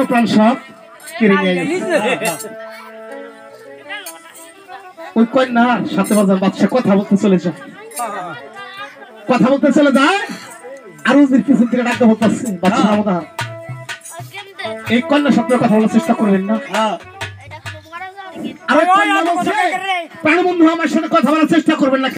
প্রাণ সব কেড়ে নিয়ে গেছে। ওই কন্যা সাথে বাজার বাদশা কথা বলতে চলে যায়, কথা বলতে চলে যায়। আর ওদের পিছন থেকে ডাকতে বলতেছে, বাদশা আমাদের এই কন্যার সাথে কথা বলার চেষ্টা করবেন না। আর প্রাণবন্ধু আমার সাথে কথা বলার চেষ্টা করবেন না।